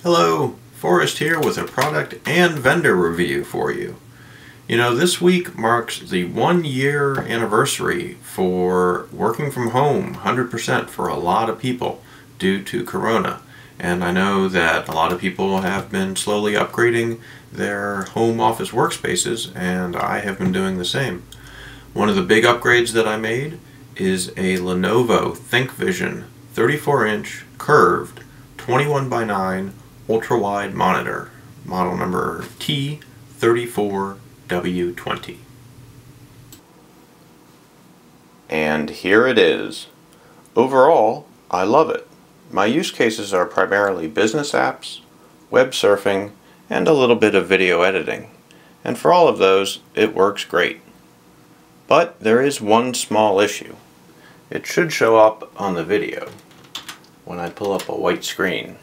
Hello, Forrest here with a product and vendor review for you. You know, this week marks the 1-year anniversary for working from home 100% for a lot of people due to Corona. And I know that a lot of people have been slowly upgrading their home office workspaces, and I have been doing the same. One of the big upgrades that I made is a Lenovo ThinkVision 34-inch curved 21:9 Ultrawide Monitor, model number T34w-20. And here it is. Overall, I love it. My use cases are primarily business apps, web surfing, and a little bit of video editing. And for all of those, it works great. But there is one small issue. It should show up on the video when I pull up a white screen.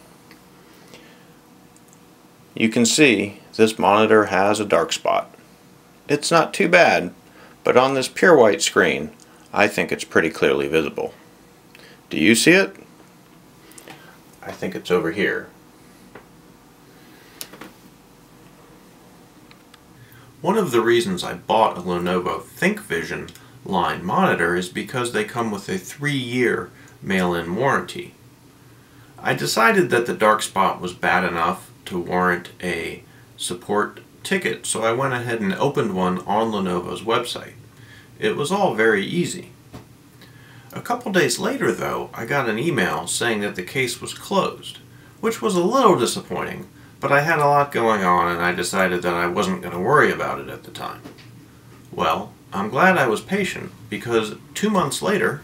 You can see this monitor has a dark spot. It's not too bad, but on this pure white screen, I think it's pretty clearly visible. Do you see it? I think it's over here. One of the reasons I bought a Lenovo ThinkVision line monitor is because they come with a 3-year mail-in warranty. I decided that the dark spot was bad enough to warrant a support ticket, so I went ahead and opened one on Lenovo's website. It was all very easy. A couple days later, though, I got an email saying that the case was closed, which was a little disappointing, but I had a lot going on and I decided that I wasn't going to worry about it at the time. Well, I'm glad I was patient, because 2 months later,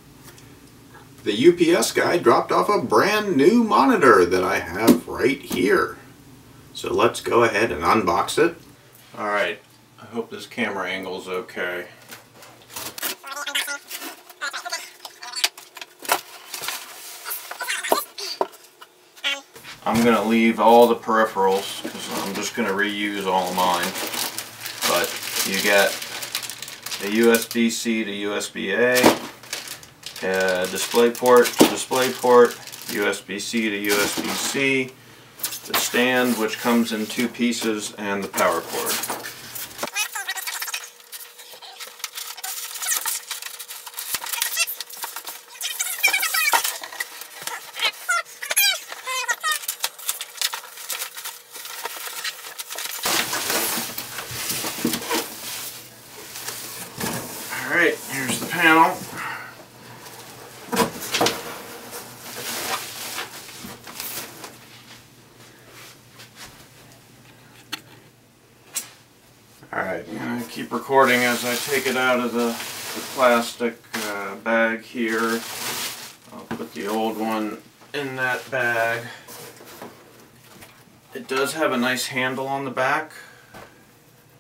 the UPS guy dropped off a brand new monitor that I have right here. So let's go ahead and unbox it. Alright, I hope this camera angle is okay. I'm going to leave all the peripherals because I'm just going to reuse all of mine. But you get a USB-C to USB-A, a DisplayPort to DisplayPort, USB-C to USB-C, the stand, which comes in 2 pieces, and the power cord. Alright, here's the panel. Alright, I'm going to keep recording as I take it out of the plastic bag here. I'll put the old one in that bag. It does have a nice handle on the back.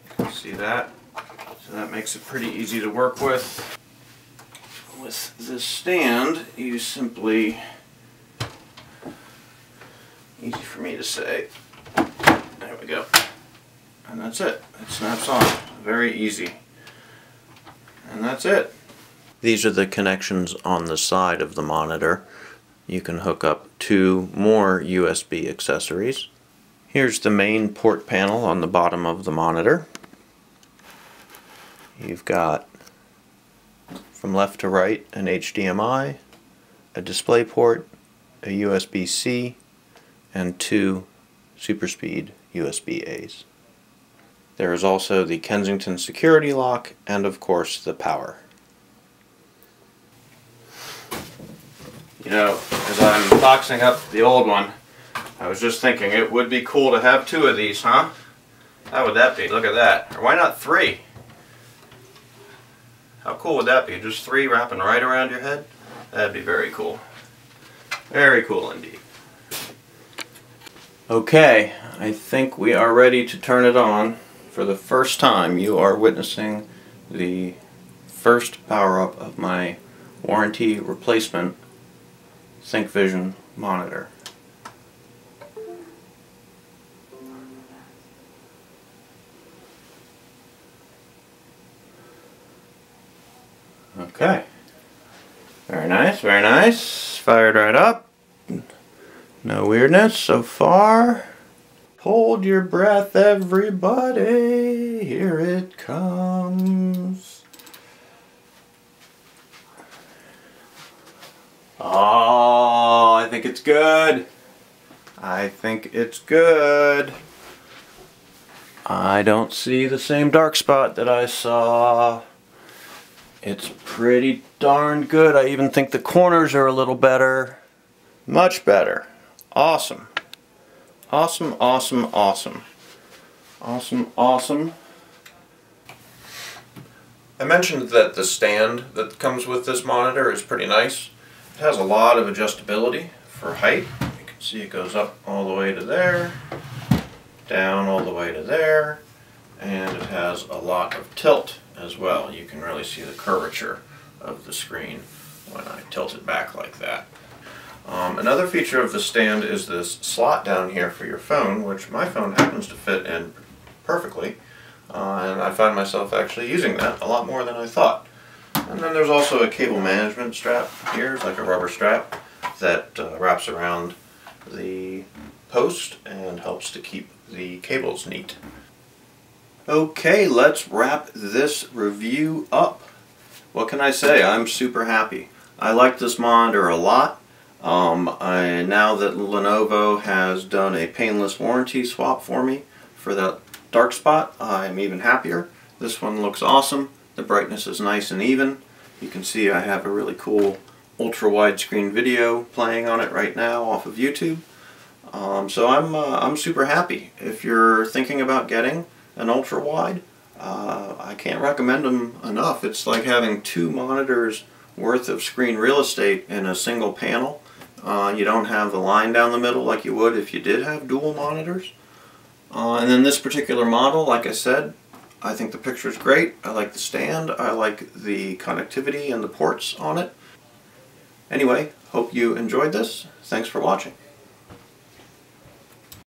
You can see that. So that makes it pretty easy to work with. With this stand, you simply, easy for me to say, there we go. And that's it. It snaps on. Very easy. And that's it. These are the connections on the side of the monitor. You can hook up 2 more USB accessories. Here's the main port panel on the bottom of the monitor. You've got, from left to right, an HDMI, a DisplayPort, a USB-C, and 2 super speed USB-As. There is also the Kensington security lock and, of course, the power. You know, as I'm boxing up the old one, I was just thinking it would be cool to have 2 of these, huh? How would that be? Look at that. Or why not 3? How cool would that be? Just 3 wrapping right around your head? That'd be very cool. Very cool indeed. Okay, I think we are ready to turn it on. For the first time, you are witnessing the first power-up of my warranty replacement ThinkVision monitor. Okay. Very nice, very nice. Fired right up. No weirdness so far. Hold your breath, everybody. Here it comes. Oh, I think it's good. I think it's good. I don't see the same dark spot that I saw. It's pretty darn good. I even think the corners are a little better. Much better. Awesome. Awesome, awesome, awesome. Awesome, awesome. I mentioned that the stand that comes with this monitor is pretty nice. It has a lot of adjustability for height. You can see it goes up all the way to there, down all the way to there, and it has a lot of tilt as well. You can really see the curvature of the screen when I tilt it back like that. Another feature of the stand is this slot down here for your phone, which my phone happens to fit in perfectly, and I find myself actually using that a lot more than I thought. And then there's also a cable management strap here. It's like a rubber strap that wraps around the post and helps to keep the cables neat. Okay, let's wrap this review up. What can I say? I'm super happy. I like this monitor a lot. Now that Lenovo has done a painless warranty swap for me for that dark spot, I'm even happier. This one looks awesome. The brightness is nice and even. You can see I have a really cool ultra widescreen video playing on it right now off of YouTube. So I'm super happy. If you're thinking about getting an ultra wide, I can't recommend them enough. It's like having 2 monitors worth of screen real estate in a single panel. You don't have the line down the middle like you would if you did have dual monitors. And then this particular model, like I said, I think the picture's great. I like the stand. I like the connectivity and the ports on it. Anyway, hope you enjoyed this. Thanks for watching.